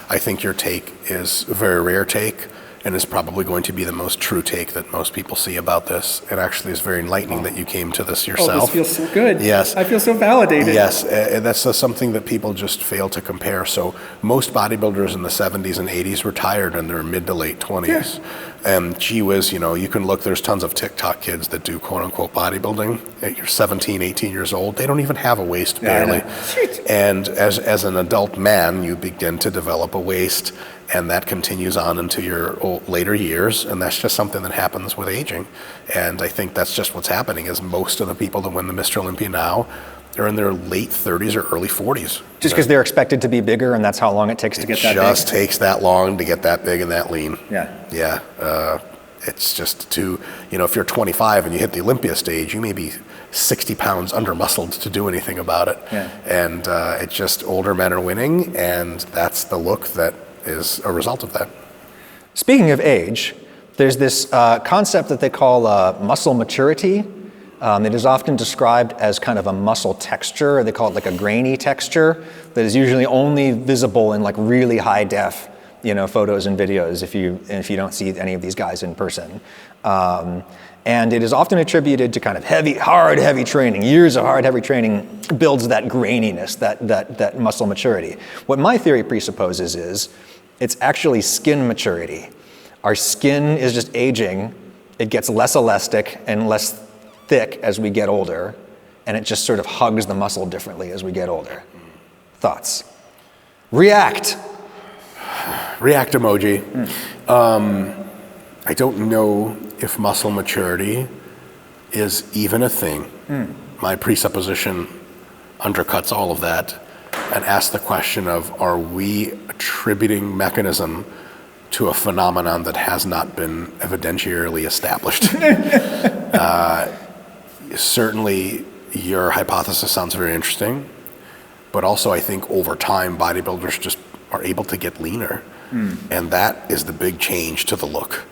Speaker 2: I think your take is a very rare take, and is probably going to be the most true take that most people see about this. It actually is very enlightening that you came to this yourself.
Speaker 1: Oh, this feels so good.
Speaker 2: Yes.
Speaker 1: I feel so validated.
Speaker 2: Yes, and that's something that people just fail to compare. So most bodybuilders in the 70s and 80s retired in their mid to late 20s. Yeah. And gee whiz, you can look, there's tons of TikTok kids that do quote unquote bodybuilding. You're 17, 18 years old. They don't even have a waist barely. And as an adult man, you begin to develop a waist, and that continues on into your later years, and that's just something that happens with aging. And I think that's just what's happening, is most of the people that win the Mr. Olympia now are in their late 30s or early 40s. Just
Speaker 1: because they're expected to be bigger, and that's how long it takes to get that big?
Speaker 2: It just takes that long to get that big and that lean.
Speaker 1: Yeah.
Speaker 2: Yeah. It's just if you're 25 and you hit the Olympia stage, you may be 60 pounds under-muscled to do anything about it.
Speaker 1: Yeah.
Speaker 2: And it's just older men are winning, and that's the look that is a result of that.
Speaker 1: Speaking of age, there's this concept that they call muscle maturity. It is often described as kind of a muscle texture. They call it like a grainy texture that is usually only visible in like really high def, photos and videos if you don't see any of these guys in person. And it is often attributed to kind of heavy training. Years of hard, heavy training builds that graininess, that muscle maturity. What my theory presupposes is it's actually skin maturity. Our skin is just aging. It gets less elastic and less thick as we get older, and it just sort of hugs the muscle differently as we get older. Thoughts? React emoji. I don't know if muscle maturity is even a thing. My presupposition undercuts all of that and asks the question of, are we attributing mechanism
Speaker 2: to a phenomenon that has not been evidentiarily established. Certainly, your hypothesis sounds very interesting, but also I think over time, bodybuilders just are able to get leaner. And that is the big change to the look.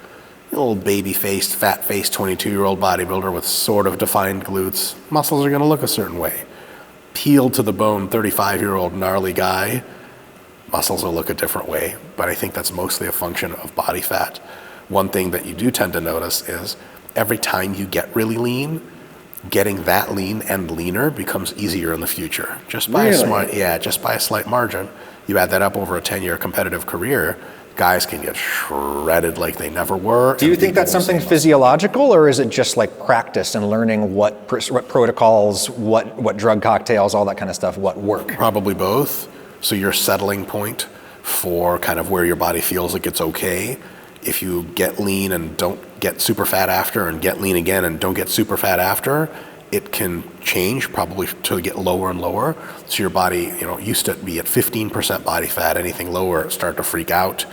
Speaker 2: A little baby-faced, fat-faced 22-year-old bodybuilder with sort of defined glutes, muscles are going to look a certain way. Peeled to the bone 35-year-old gnarly guy, muscles will look a different way. But I think that's mostly a function of body fat. One thing that you do tend to notice is every time you get really lean, getting that lean and leaner becomes easier in the future. Just by a slight margin. You add that up over a 10-year competitive career, guys can get shredded like they never were.
Speaker 1: Do you think that's something physiological, or is it just like practice and learning what protocols, what drug cocktails, all that kind of stuff, what work?
Speaker 2: Probably both. So your settling point for kind of where your body feels like it's okay. If you get lean and don't get super fat after, and get lean again and don't get super fat after, it can change probably to get lower and lower. So your body, used to be at 15% body fat. Anything lower, it started to freak out.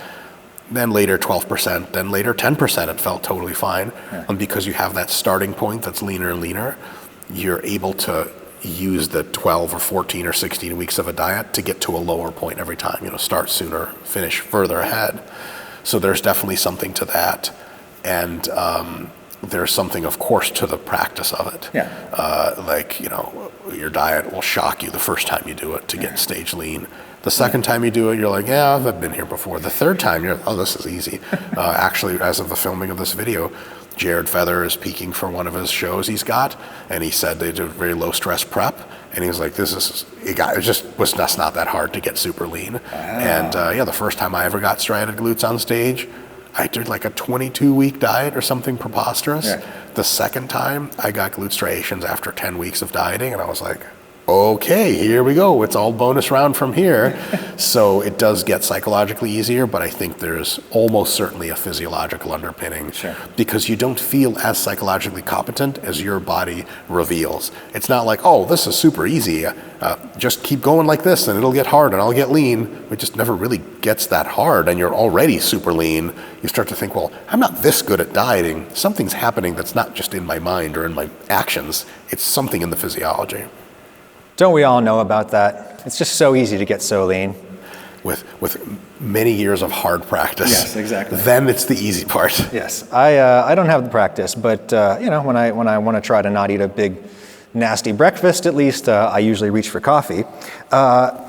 Speaker 2: Then later 12%, then later 10%, it felt totally fine. Yeah. And because you have that starting point that's leaner and leaner, you're able to use the 12 or 14 or 16 weeks of a diet to get to a lower point every time. Start sooner, finish further ahead. So there's definitely something to that. And there's something, of course, to the practice of it.
Speaker 1: Yeah.
Speaker 2: Your diet will shock you the first time you do it to get stage lean. The second time you do it, you're like, yeah, I've been here before. The third time, this is easy. Actually, as of the filming of this video, Jared Feather is peaking for one of his shows he's got, and he said they did very low stress prep, and he was like, it just was not that hard to get super lean. Wow. And the first time I ever got striated glutes on stage, I did like a 22-week diet or something preposterous. Yeah. The second time, I got glute striations after 10 weeks of dieting, and I was like, okay, here we go. It's all bonus round from here. So it does get psychologically easier, but I think there's almost certainly a physiological underpinning.
Speaker 1: Sure.
Speaker 2: Because you don't feel as psychologically competent as your body reveals. It's not like, oh, this is super easy. Just keep going like this and it'll get hard and I'll get lean. It just never really gets that hard and you're already super lean. You start to think, well, I'm not this good at dieting. Something's happening that's not just in my mind or in my actions. It's something in the physiology.
Speaker 1: Don't we all know about that? It's just so easy to get so lean.
Speaker 2: With many years of hard practice.
Speaker 1: Yes, exactly.
Speaker 2: Then it's the easy part.
Speaker 1: Yes, I don't have the practice, but when I want to try to not eat a big nasty breakfast, at least I usually reach for coffee.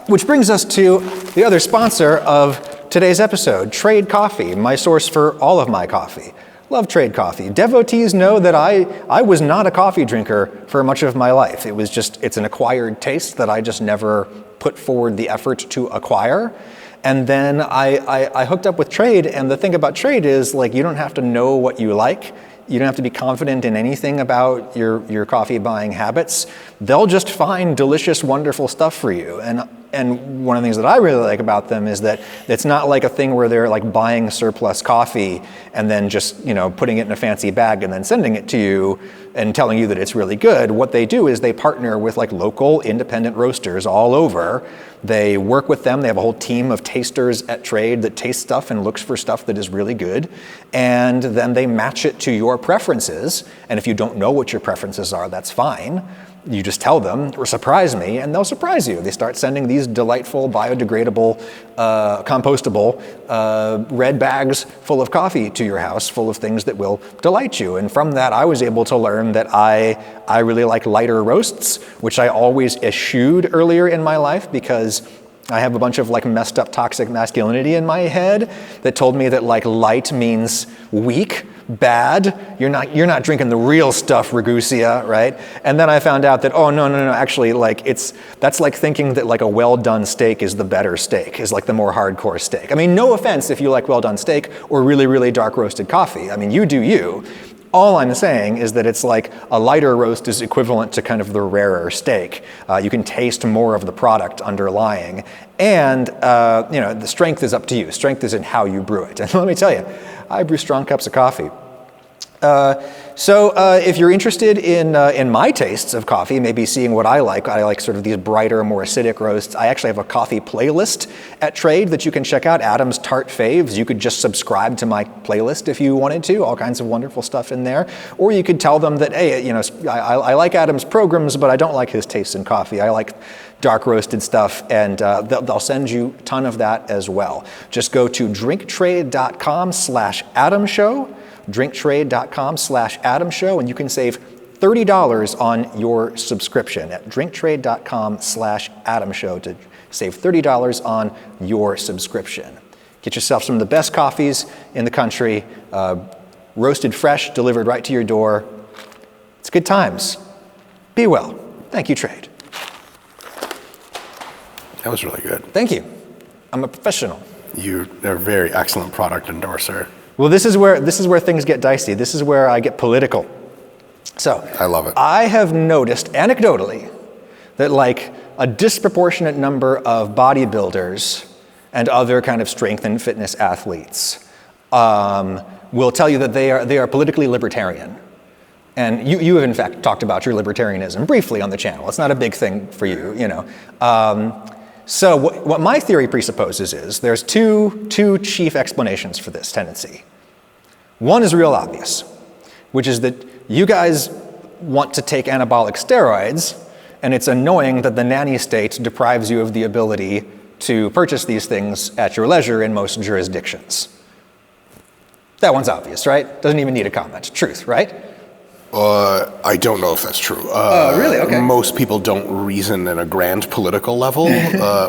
Speaker 1: Which brings us to the other sponsor of today's episode, Trade Coffee, my source for all of my coffee. Love Trade Coffee. Devotees know that I was not a coffee drinker for much of my life. It's an acquired taste that I just never put forward the effort to acquire. And then I hooked up with Trade, and the thing about Trade is you don't have to know what you like. You don't have to be confident in anything about your coffee buying habits. They'll just find delicious, wonderful stuff for you. And one of the things that I really like about them is that it's not like a thing where they're buying surplus coffee and then just putting it in a fancy bag and then sending it to you and telling you that it's really good. What they do is they partner with local independent roasters all over. They work with them. They have a whole team of tasters at Trade that taste stuff and looks for stuff that is really good. And then they match it to your preferences. And if you don't know what your preferences are, that's fine. You just tell them, or surprise me, and they'll surprise you. They start sending these delightful, biodegradable, compostable red bags full of coffee to your house, full of things that will delight you. And from that, I was able to learn that I really like lighter roasts, which I always eschewed earlier in my life because I have a bunch of messed up toxic masculinity in my head that told me that light means weak, bad. You're not drinking the real stuff, Ragusia, right? And then I found out that no, actually that's like thinking that a well done steak is the better steak, is the more hardcore steak. I mean, no offense if you like well done steak or really, really dark roasted coffee. I mean, you do you. All I'm saying is that it's a lighter roast is equivalent to kind of the rarer steak. You can taste more of the product underlying. And, the strength is up to you. Strength is in how you brew it. And let me tell you, I brew strong cups of coffee. So if you're interested in my tastes of coffee, maybe seeing what I like sort of these brighter, more acidic roasts. I actually have a coffee playlist at Trade that you can check out, Adam's Tart Faves. You could just subscribe to my playlist if you wanted to, all kinds of wonderful stuff in there. Or you could tell them that, hey, you know, I like Adam's programs, but I don't like his tastes in coffee. I like dark roasted stuff, and they'll send you a ton of that as well. Just go to drinktrade.com/AdamShow, drinktrade.com/AdamShow, and you can save $30 on your subscription at drinktrade.com/AdamShow to save $30 on your subscription. Get yourself some of the best coffees in the country, roasted fresh, delivered right to your door. It's good times. Be well. Thank you, Trade.
Speaker 2: That was really good.
Speaker 1: Thank you. I'm a professional.
Speaker 2: You're a very excellent product endorser.
Speaker 1: Well, this is where things get dicey. This is where I get political. So
Speaker 2: I love it.
Speaker 1: I have noticed anecdotally that like a disproportionate number of bodybuilders and other kind of strength and fitness athletes will tell you that they are politically libertarian. And you have in fact talked about your libertarianism briefly on the channel. It's not a big thing for you, you know. So what my theory presupposes is there's two chief explanations for this tendency. One is real obvious, which is that you guys want to take anabolic steroids, and it's annoying that the nanny state deprives you of the ability to purchase these things at your leisure in most jurisdictions. That one's obvious, right? Doesn't even need a comment. Truth, right?
Speaker 2: I don't know if that's true.
Speaker 1: Really? Okay.
Speaker 2: Most people don't reason in a grand political level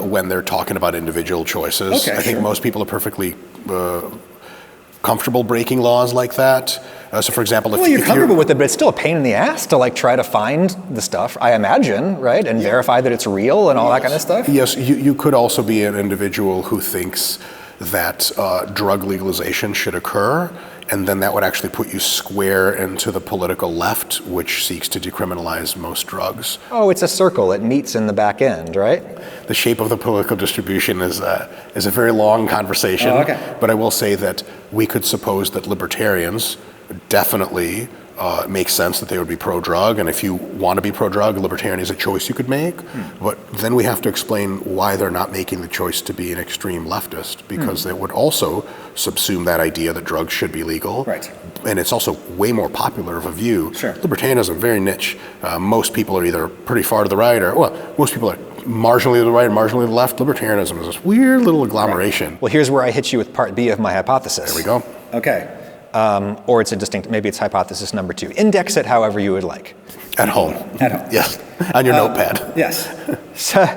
Speaker 2: when they're talking about individual choices.
Speaker 1: Okay,
Speaker 2: I think
Speaker 1: sure.
Speaker 2: most people are perfectly comfortable breaking laws like that. So, for example,
Speaker 1: Well, you're comfortable with it, but it's still a pain in the ass to like try to find the stuff, I imagine, right? And verify that it's real and all that kind of stuff?
Speaker 2: Yes, you could also be an individual who thinks that drug legalization should occur, and then that would actually put you square into the political left, which seeks to decriminalize most drugs.
Speaker 1: Oh, it's a circle. It meets in the back end, right?
Speaker 2: The shape of the political distribution is a very long conversation.
Speaker 1: Oh, okay.
Speaker 2: But I will say that we could suppose that libertarians definitely make sense that they would be pro-drug, and if you want to be pro-drug, libertarian is a choice you could make. But then we have to explain why they're not making the choice to be an extreme leftist, because they would also subsume that idea that drugs should be legal.
Speaker 1: Right.
Speaker 2: And it's also way more popular of a view.
Speaker 1: Sure.
Speaker 2: Libertarianism, very niche. Most people are either pretty far to the right or, well, most people are marginally to the right and marginally to the left. Libertarianism is this weird little agglomeration.
Speaker 1: Well, here's where I hit you with part B of my hypothesis.
Speaker 2: There we go.
Speaker 1: Okay. Or it's a distinct, maybe it's hypothesis number 2. Index it however you would like.
Speaker 2: At home.
Speaker 1: At home.
Speaker 2: Yes. On your notepad.
Speaker 1: Yes. So,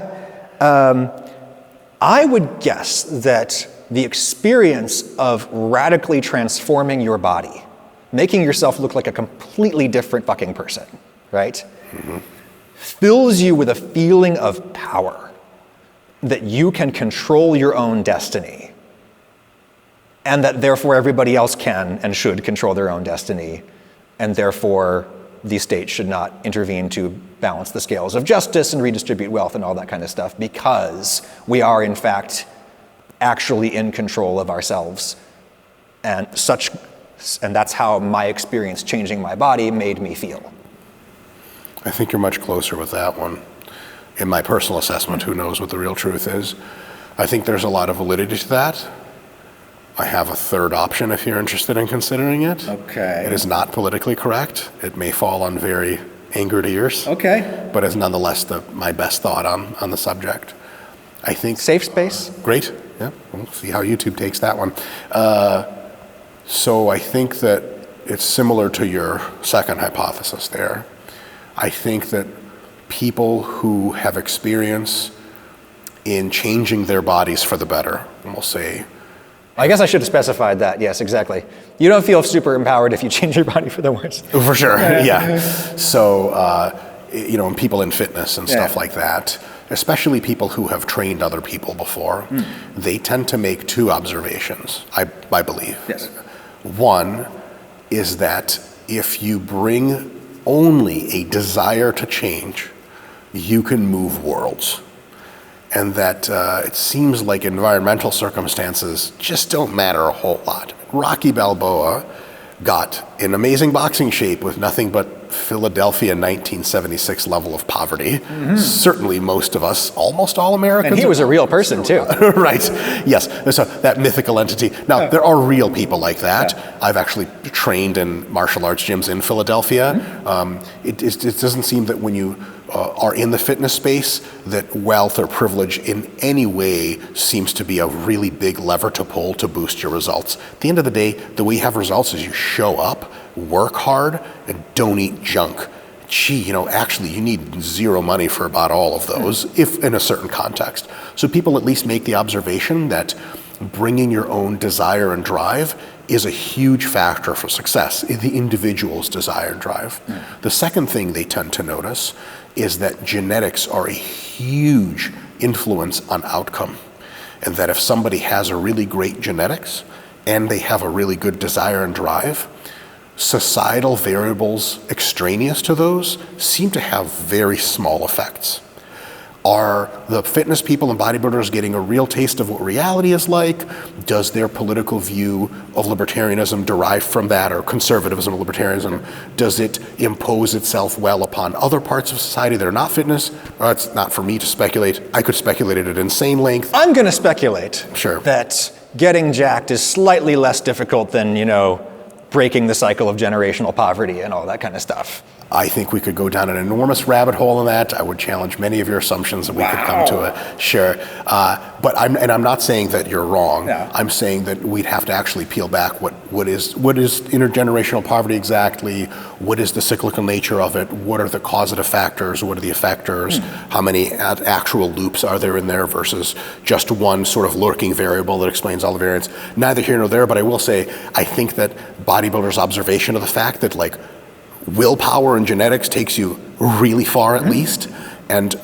Speaker 1: I would guess that the experience of radically transforming your body, making yourself look like a completely different fucking person, right? Fills you with a feeling of power, that you can control your own destiny, and that therefore everybody else can and should control their own destiny, and therefore the state should not intervene to balance the scales of justice and redistribute wealth and all that kind of stuff, because we are in fact actually in control of ourselves. And that's how my experience changing my body made me feel.
Speaker 2: I think you're much closer with that one. In my personal assessment, who knows what the real truth is. I think there's a lot of validity to that. I have a third option if you're interested in considering it.
Speaker 1: Okay.
Speaker 2: It is not politically correct. It may fall on very angered ears.
Speaker 1: Okay.
Speaker 2: But it's nonetheless my best thought on the subject. I think...
Speaker 1: Safe space?
Speaker 2: Great. Yeah, we'll see how YouTube takes that one. So I think that it's similar to your second hypothesis there. I think that people who have experience in changing their bodies for the better, and we'll say...
Speaker 1: I guess I should have specified that. Yes, exactly. You don't feel super empowered if you change your body for the worse.
Speaker 2: For sure, yeah. So, and people in fitness and stuff like that, especially people who have trained other people before, they tend to make two observations, I believe.
Speaker 1: Yes.
Speaker 2: One is that if you bring only a desire to change, you can move worlds. And that it seems like environmental circumstances just don't matter a whole lot. Rocky Balboa got in amazing boxing shape with nothing but Philadelphia 1976 level of poverty. Certainly most of us, almost all Americans.
Speaker 1: And he was a real person too.
Speaker 2: Right, yes, so that mythical entity. Now, there are real people like that. I've actually trained in martial arts gyms in Philadelphia. It doesn't seem that when you are in the fitness space, that wealth or privilege in any way seems to be a really big lever to pull to boost your results. At the end of the day, the way you have results is you show up, work hard, and don't eat junk. Gee, actually you need zero money for about all of those, if in a certain context. So people at least make the observation that bringing your own desire and drive is a huge factor for success, the individual's desire and drive. The second thing they tend to notice is that genetics are a huge influence on outcome. And that if somebody has a really great genetics and they have a really good desire and drive, societal variables extraneous to those seem to have very small effects. Are the fitness people and bodybuilders getting a real taste of what reality is like? Does their political view of libertarianism derive from that, or conservatism or libertarianism? Does it impose itself well upon other parts of society that are not fitness? It's not for me to speculate. I could speculate at an insane length.
Speaker 1: I'm going to speculate that getting jacked is slightly less difficult than, breaking the cycle of generational poverty and all that kind of stuff.
Speaker 2: I think we could go down an enormous rabbit hole in that. I would challenge many of your assumptions that we could come to a share. But I'm not saying that you're wrong.
Speaker 1: No.
Speaker 2: I'm saying that we'd have to actually peel back what is intergenerational poverty exactly, what is the cyclical nature of it, what are the causative factors, what are the effectors, how many actual loops are there in there versus just one sort of lurking variable that explains all the variance. Neither here nor there, but I will say, I think that bodybuilders' observation of the fact that willpower and genetics takes you really far at least, and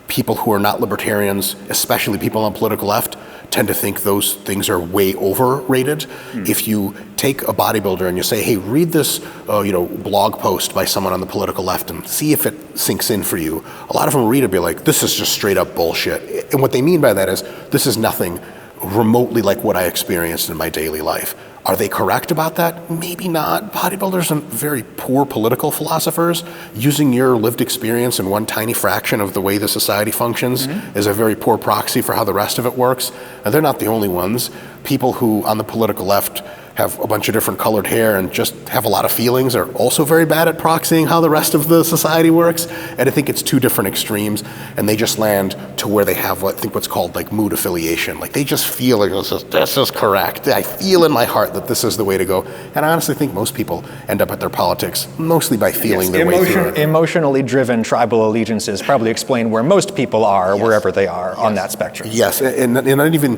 Speaker 2: people who are not libertarians, especially people on the political left, tend to think those things are way overrated. If you take a bodybuilder and you say, hey, read this blog post by someone on the political left and see if it sinks in for you, a lot of them read it and be like, this is just straight up bullshit. And what they mean by that is, this is nothing remotely like what I experienced in my daily life. Are they correct about that? Maybe not. Bodybuilders are very poor political philosophers. Using your lived experience in one tiny fraction of the way the society functions is a very poor proxy for how the rest of it works. And they're not the only ones. People who on the political left have a bunch of different colored hair and just have a lot of feelings are also very bad at proxying how the rest of the society works. And I think it's two different extremes, and they just land to where they have what's called mood affiliation. They just feel like this is correct. I feel in my heart that this is the way to go. And I honestly think most people end up at their politics mostly by feeling their way through it.
Speaker 1: Emotionally driven tribal allegiances probably explain where most people are, wherever they are on that spectrum.
Speaker 2: Yes, and not even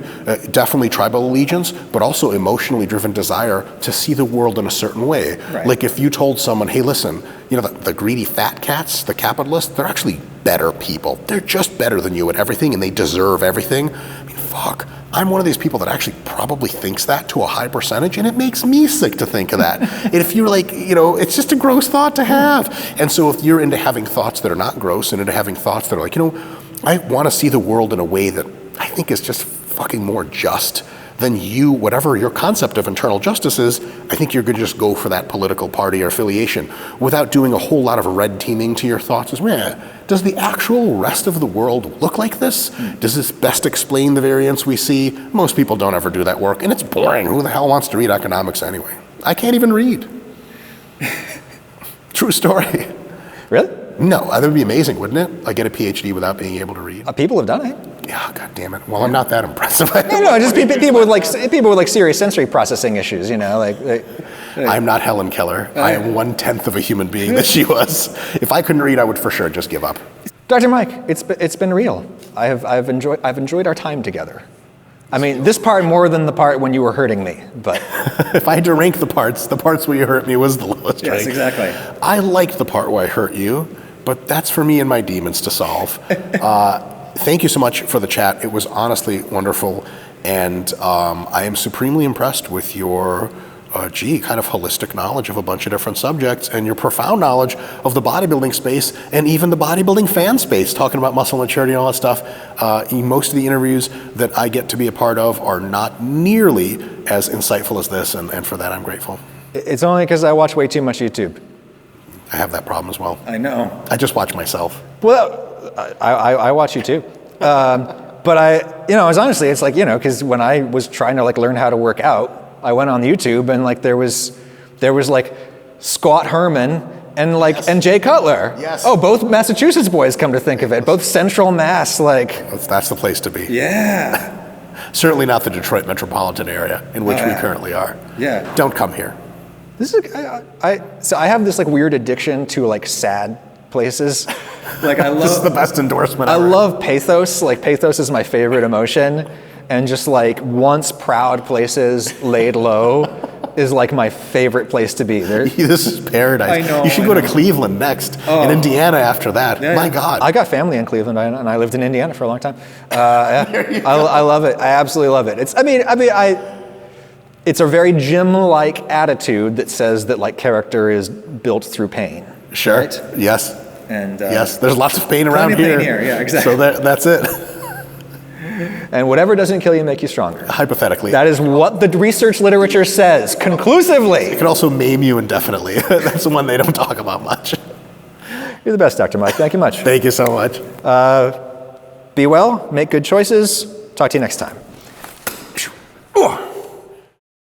Speaker 2: definitely tribal allegiance, but also emotionally driven desire to see the world in a certain way. Right. If you told someone, hey, listen, the greedy fat cats, the capitalists, they're actually better people. They're just better than you at everything, and they deserve everything. I mean, fuck. I'm one of these people that actually probably thinks that to a high percentage, and it makes me sick to think of that. And if you're it's just a gross thought to have. And so if you're into having thoughts that are not gross and into having thoughts that are I want to see the world in a way that I think is just fucking more just than whatever your concept of internal justice is, I think you're going to just go for that political party or affiliation without doing a whole lot of red teaming to your thoughts. Does the actual rest of the world look like this? Does this best explain the variance we see? Most people don't ever do that work, and it's boring. Who the hell wants to read economics anyway? I can't even read. True story.
Speaker 1: Really?
Speaker 2: No, that would be amazing, wouldn't it? I get a PhD without being able to read.
Speaker 1: People have done it.
Speaker 2: Yeah, God damn it. Well, I'm not that impressive.
Speaker 1: No, just people with serious sensory processing issues.
Speaker 2: I'm not Helen Keller. I am 1/10 of a human being that she was. If I couldn't read, I would for sure just give up.
Speaker 1: Dr. Mike, it's been real. I've enjoyed our time together. I mean, this part more than the part when you were hurting me, but
Speaker 2: if I had to rank the parts where you hurt me was the lowest.
Speaker 1: Yes, exactly.
Speaker 2: I liked the part where I hurt you, but that's for me and my demons to solve. Thank you so much for the chat. It was honestly wonderful, and I am supremely impressed with your kind of holistic knowledge of a bunch of different subjects, and your profound knowledge of the bodybuilding space and even the bodybuilding fan space, talking about muscle maturity and all that stuff. Most of the interviews that I get to be a part of are not nearly as insightful as this, and for that I'm grateful.
Speaker 1: It's only because I watch way too much YouTube.
Speaker 2: I have that problem as well.
Speaker 1: I know.
Speaker 2: I just watch myself.
Speaker 1: Well, I watch you too. But it's honestly, it's like, because when I was trying to like learn how to work out, I went on YouTube and like there was like Scott Herman and like
Speaker 2: Yes.
Speaker 1: and Jay Cutler.
Speaker 2: Yes.
Speaker 1: Oh, both Massachusetts boys, come to think of it. Both Central Mass, like.
Speaker 2: That's the place to be.
Speaker 1: Yeah.
Speaker 2: Certainly not the Detroit metropolitan area in which we
Speaker 1: yeah.
Speaker 2: currently are.
Speaker 1: Yeah.
Speaker 2: Don't come here.
Speaker 1: This is so I have this like weird addiction to like sad places. Like I love
Speaker 2: This is the best endorsement
Speaker 1: I
Speaker 2: ever.
Speaker 1: love pathos. Like pathos is my favorite emotion, and just like once proud places laid low is like my favorite place to be.
Speaker 2: This is paradise.
Speaker 1: I know,
Speaker 2: You should
Speaker 1: I
Speaker 2: go to
Speaker 1: know.
Speaker 2: Cleveland next, and Indiana after that.
Speaker 1: Yeah.
Speaker 2: My God.
Speaker 1: I got family in Cleveland, and I lived in Indiana for a long time. Yeah. I love it. I absolutely love it. It's a very gym-like attitude that says that like character is built through pain.
Speaker 2: Sure.
Speaker 1: Right?
Speaker 2: Yes.
Speaker 1: And
Speaker 2: Yes. There's lots of pain around
Speaker 1: plenty of
Speaker 2: here.
Speaker 1: pain here, yeah, exactly.
Speaker 2: So that's it.
Speaker 1: And whatever doesn't kill you make you stronger.
Speaker 2: Hypothetically.
Speaker 1: That is what the research literature says conclusively.
Speaker 2: It can also maim you indefinitely. That's the one they don't talk about much.
Speaker 1: You're the best, Dr. Mike. Thank you much.
Speaker 2: Thank you so much.
Speaker 1: Be well, make good choices. Talk to you next time.